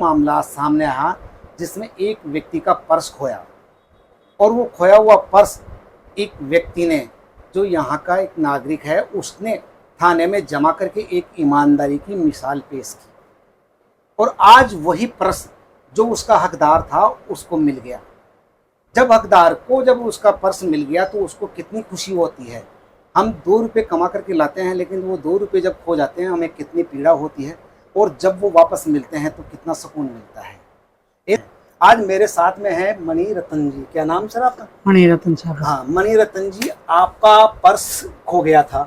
मामला सामने आया जिसमें एक व्यक्ति का पर्स खोया, और वो खोया हुआ पर्स एक व्यक्ति ने, जो यहाँ का एक नागरिक है, उसने थाने में जमा करके एक ईमानदारी की मिसाल पेश की, और आज वही पर्स जो उसका हकदार था उसको मिल गया। जब हकदार को जब उसका पर्स मिल गया तो उसको कितनी खुशी होती है। हम 2 रुपये कमा करके लाते हैं, लेकिन वो 2 रुपये जब खो जाते हैं हमें कितनी पीड़ा होती है, और जब वो वापस मिलते हैं तो कितना सुकून मिलता है। आज मेरे साथ में है मणि रतन जी। क्या नाम सर आपका? मणि रतन साहब। हाँ मणि रतन जी, आपका पर्स खो गया था,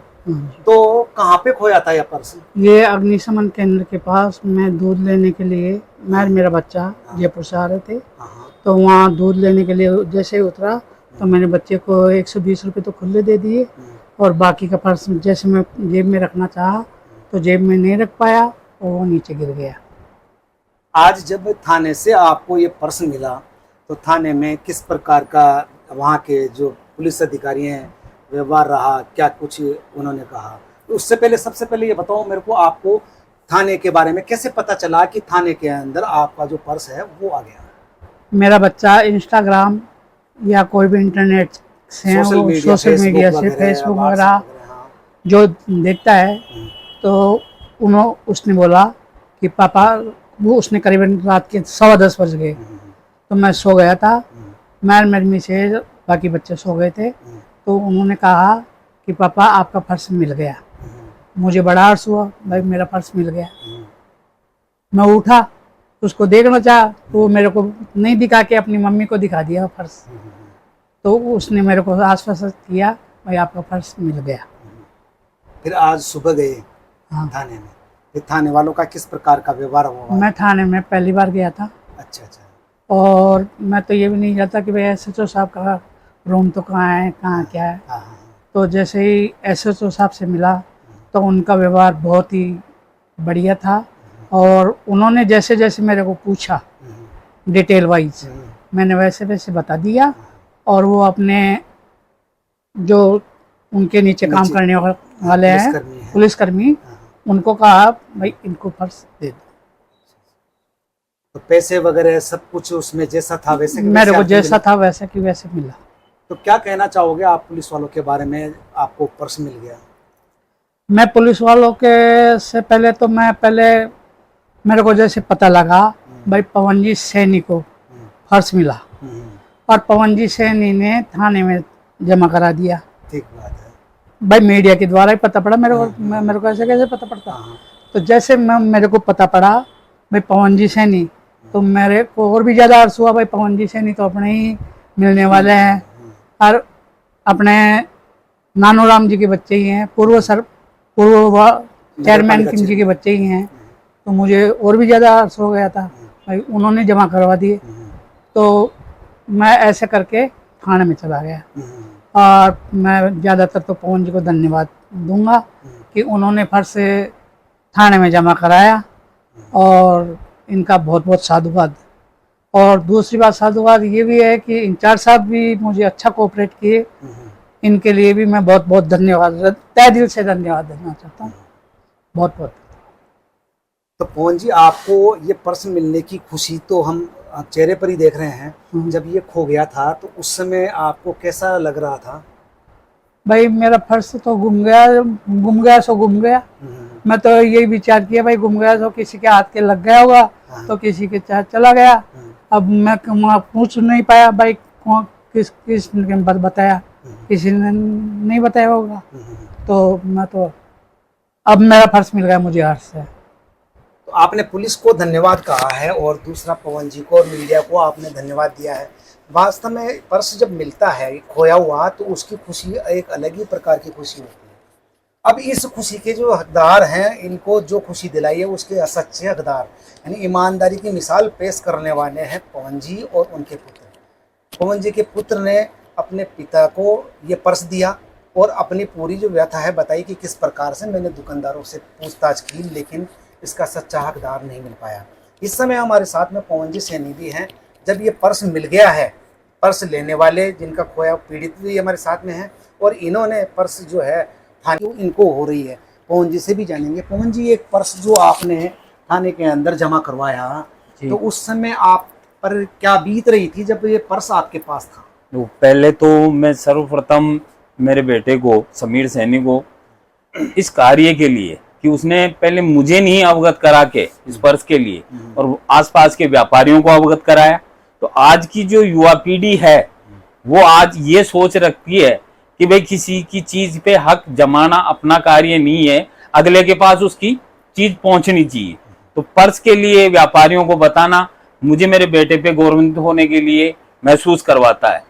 तो कहाँ पे खोया था यह पर्स? ये अग्निशमन केंद्र के पास मैं दूध लेने के लिए, मैं मेरा बच्चा जयपुर से आ रहे थे, तो वहाँ दूध लेने के लिए जैसे ही उतरा तो मैंने बच्चे को 120 रुपये तो खुले दे दिए, और बाकी का पर्स जैसे मैं जेब में रखना चाहा तो जेब में नहीं रख पाया और वो नीचे गिर गया। आज जब थाने से आपको ये पर्स मिला तो थाने में किस प्रकार का वहाँ के जो पुलिस अधिकारी हैं व्यवहार रहा, क्या कुछ उन्होंने कहा? उससे पहले सबसे पहले ये बताओ मेरे को, आपको थाने के बारे में कैसे पता चला कि थाने के अंदर आपका जो पर्स है वो आ गया? मेरा बच्चा इंस्टाग्राम या कोई भी इंटरनेट से, सोशल मीडिया से, फेसबुक वगैरह जो देखता है, तो उसने बोला कि पापा, वो उसने करीबन रात के 10:15 बज गए, तो मैं सो गया था, मैं मेरी मिसेज बाकी बच्चे सो गए थे, तो उन्होंने कहा कि पापा आपका पर्स मिल गया। मुझे बड़ा हर्ष हुआ, भाई मेरा पर्स मिल गया। मैं उठा, उसको देखना चाहा तो वो मेरे को नहीं दिखा के अपनी मम्मी को दिखा दिया पर्स, तो उसने मेरे को आश्वासन किया भाई आपका पर्स मिल गया। फिर आज सुबह गए थाने में, फिर थाने वालों का किस प्रकार का व्यवहार हुआ? मैं थाने में पहली बार गया था। अच्छा अच्छा। और मैं तो ये भी नहीं जानता कि भाई SHO साहब का रूम तो कहाँ है, कहाँ क्या है। तो जैसे ही SHO साहब से मिला तो उनका व्यवहार बहुत ही बढ़िया था, और उन्होंने जैसे जैसे मेरे को पूछा डिटेल वाइज, मैंने वैसे वैसे बता दिया, और वो अपने जो उनके नीचे काम करने वाले हैं पुलिसकर्मी, उनको कहा भाई इनको पर्स दे दो। तो पैसे वगैरह सब कुछ उसमें जैसा था वैसे मेरे को जैसा था वैसे कि वैसे मिला। तो क्या कहना चाहोगे आप पुलिस वालों के बारे में, आपको पर्स मिल गया? मैं पुलिस वालों के से पहले तो मेरे को जैसे पता लगा भाई पवनजी सैनी को पर्स मिला, और पवनजी सैनी ने थाने में जमा करा दिया। ठीक बात है भाई, मीडिया के द्वारा ही पता पड़ा मेरे को ऐसे कैसे पता पड़ता? तो जैसे मेरे को पता पड़ा भाई पवनजी सैनी, तो मेरे को और भी ज़्यादा हर्ष हुआ, भाई पवनजी सैनी तो अपने ही मिलने वाले हैं, और अपने नानूराम जी के बच्चे ही हैं, पूर्व चेयरमैन जी के बच्चे ही हैं। तो मुझे और भी ज़्यादा हर्ष हो गया था, भाई उन्होंने जमा करवा दिए। तो मैं ऐसे करके थाने में चला गया, और मैं ज़्यादातर तो पवन जी को धन्यवाद दूंगा कि उन्होंने फिर से थाने में जमा कराया, और इनका बहुत बहुत साधुवाद। और दूसरी बात साधुवाद ये भी है कि इंचार्ज साहब भी मुझे अच्छा कोऑपरेट किए, इनके लिए भी मैं बहुत बहुत धन्यवाद, तहे दिल से धन्यवाद देना चाहता हूँ, बहुत बहुत। तो पवन जी, आपको ये पर्स मिलने की खुशी तो हम चेहरे पर ही देख रहे हैं, जब ये खो गया था तो उस समय आपको कैसा लग रहा था? भाई मेरा पर्स तो गुम गया सो गुम गया। मैं तो यही विचार किया भाई गुम गया तो किसी के हाथ के लग गया होगा, तो किसी के साथ चला गया। अब मैं पूछ नहीं पाया भाई किस ने बताया, किसी ने नहीं बताया होगा, तो मैं तो अब मेरा पर्स मिल गया, मुझे हर्ष है। तो आपने पुलिस को धन्यवाद कहा है, और दूसरा पवन जी को और मीडिया को आपने धन्यवाद दिया है। वास्तव में पर्स जब मिलता है खोया हुआ तो उसकी खुशी एक अलग ही प्रकार की खुशी होती है। अब इस खुशी के जो हकदार हैं, इनको जो खुशी दिलाई है उसके सच्चे हकदार यानी ईमानदारी की मिसाल पेश करने वाले हैं पवन जी और उनके पुत्र। पवन जी के पुत्र ने अपने पिता को ये पर्स दिया और अपनी पूरी जो व्यथा है बताई कि किस प्रकार से मैंने दुकानदारों से पूछताछ की, लेकिन इसका सच्चा हकदार नहीं मिल पाया। इस समय हमारे साथ में पवन जी सैनी भी हैं। जब ये पर्स मिल गया है, पर्स लेने वाले जिनका खोया पीड़ित भी हमारे साथ में हैं, और इन्होंने पर्स जो है थाने इनको हो रही है। पवन जी से भी जानेंगे। पवन जी, एक पर्स जो आपने थाने के अंदर जमा करवाया, तो उस समय आप पर क्या बीत रही थी जब ये पर्स आपके पास था? तो पहले तो मैं सर्वप्रथम मेरे बेटे को, समीर सैनी को, इस कार्य के लिए कि उसने पहले मुझे नहीं अवगत करा के इस पर्स के लिए और आसपास के व्यापारियों को अवगत कराया, तो आज की जो युवा पीढ़ी है वो आज ये सोच रखती है कि भाई किसी की चीज पे हक जमाना अपना कार्य नहीं है, अगले के पास उसकी चीज पहुंचनी चाहिए। तो पर्स के लिए व्यापारियों को बताना मुझे मेरे बेटे पे गौरवान्वित होने के लिए महसूस करवाता है।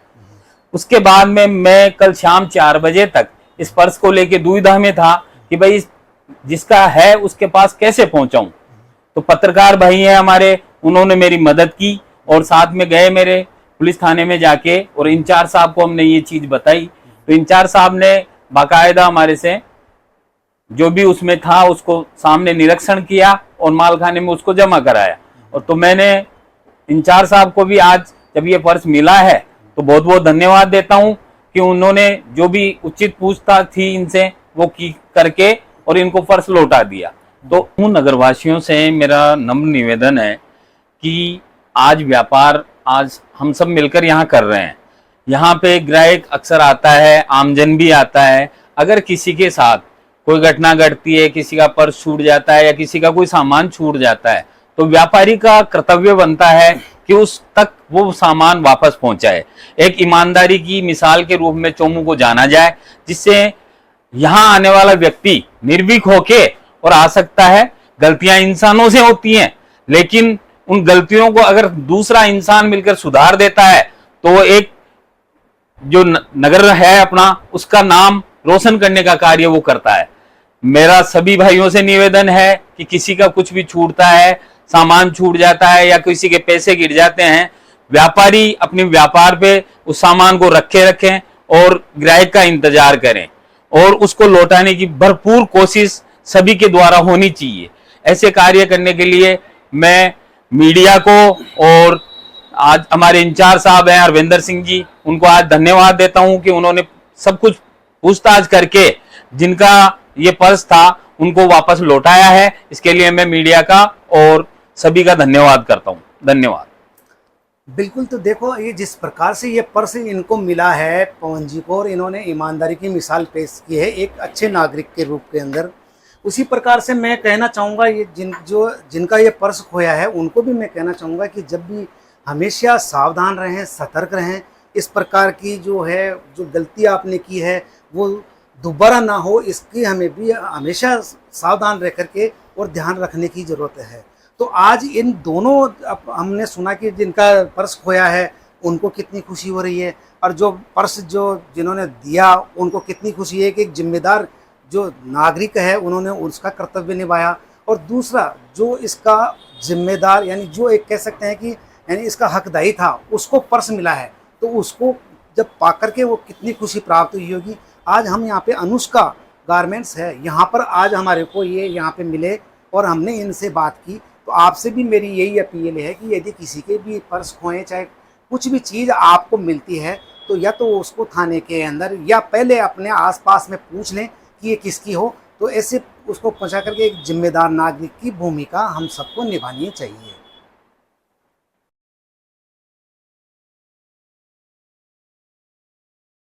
उसके बाद में मैं कल शाम 4 बजे तक इस पर्स को लेके दुविधा में था कि भाई जिसका है उसके पास कैसे पहुंचाऊं। तो पत्रकार भाई हैं हमारे, उन्होंने मेरी मदद की और साथ में गए मेरे पुलिस थाने में जाके और इंचार्ज साहब को हमने ये चीज बताई। तो इंचार्ज साहब ने बाकायदा हमारे से जो भी उसमें था उसको सामने निरीक्षण किया और मालखाने में उसको जमा कराया। और तो मैंने इंचार्ज साहब को भी आज जब ये पर्स मिला है तो बहुत बहुत धन्यवाद देता हूं कि उन्होंने जो भी उचित पूछताछ थी इनसे वो की करके और इनको पर्स लौटा दिया। तो उन नगरवासियों से मेरा नम्र निवेदन है कि आज व्यापार आज हम सब मिलकर यहाँ कर रहे हैं। यहाँ पे ग्राहक अक्सर आता है, आमजन भी आता है। अगर किसी के साथ कोई घटना घटती है, किसी का पर्स छूट जाता है या किसी का कोई सामान छूट जाता है, तो व्यापारी का कर्तव्य बनता है कि उस तक वो सामान वापस पहुंचाए। एक ईमानदारी की मिसाल के रूप में चोमू को जाना जाए, जिससे यहाँ आने वाला व्यक्ति निर्भीक होके और आ सकता है। गलतियां इंसानों से होती हैं, लेकिन उन गलतियों को अगर दूसरा इंसान मिलकर सुधार देता है तो वो एक जो नगर है अपना उसका नाम रोशन करने का कार्य वो करता है। मेरा सभी भाइयों से निवेदन है कि किसी का कुछ भी छूटता है, सामान छूट जाता है या किसी के पैसे गिर जाते हैं, व्यापारी अपने व्यापार पे उस सामान को रखें और ग्राहक का इंतजार करें और उसको लौटाने की भरपूर कोशिश सभी के द्वारा होनी चाहिए। ऐसे कार्य करने के लिए मैं मीडिया को और आज हमारे इंचार्ज साहब हैं अरविंदर सिंह जी, उनको आज धन्यवाद देता हूं कि उन्होंने सब कुछ पूछताछ करके जिनका ये पर्स था उनको वापस लौटाया है। इसके लिए मैं मीडिया का और सभी का धन्यवाद करता हूं। धन्यवाद। बिल्कुल। तो देखो ये जिस प्रकार से ये पर्स इनको मिला है पवन जी को और इन्होंने ईमानदारी की मिसाल पेश की है एक अच्छे नागरिक के रूप के अंदर, उसी प्रकार से मैं कहना चाहूँगा ये जिनका ये पर्स खोया है उनको भी मैं कहना चाहूँगा कि जब भी हमेशा सावधान रहें, सतर्क रहें। इस प्रकार की जो गलती आपने की है वो दोबारा ना हो, इसकी हमें भी हमेशा सावधान रह करके और ध्यान रखने की ज़रूरत है। तो आज इन दोनों हमने सुना कि जिनका पर्स खोया है उनको कितनी खुशी हो रही है और जो पर्स जिन्होंने दिया उनको कितनी खुशी है कि एक जिम्मेदार जो नागरिक है उन्होंने उसका कर्तव्य निभाया। और दूसरा जो इसका जिम्मेदार यानी जो एक कह सकते हैं कि यानी इसका हकदारी था उसको पर्स मिला है, तो उसको जब पा करके वो कितनी खुशी प्राप्त हुई होगी। आज हम यहाँ पे अनुष्का गारमेंट्स है, यहाँ पर आज हमारे को ये यहाँ पे मिले और हमने इनसे बात की। तो आपसे भी मेरी यही अपील है कि यदि किसी के भी पर्स खोए चाहे कुछ भी चीज़ आपको मिलती है तो या तो उसको थाने के अंदर या पहले अपने आसपास में पूछ लें कि ये किसकी हो, तो ऐसे उसको पहुंचा करके एक जिम्मेदार नागरिक की भूमिका हम सबको निभानी चाहिए।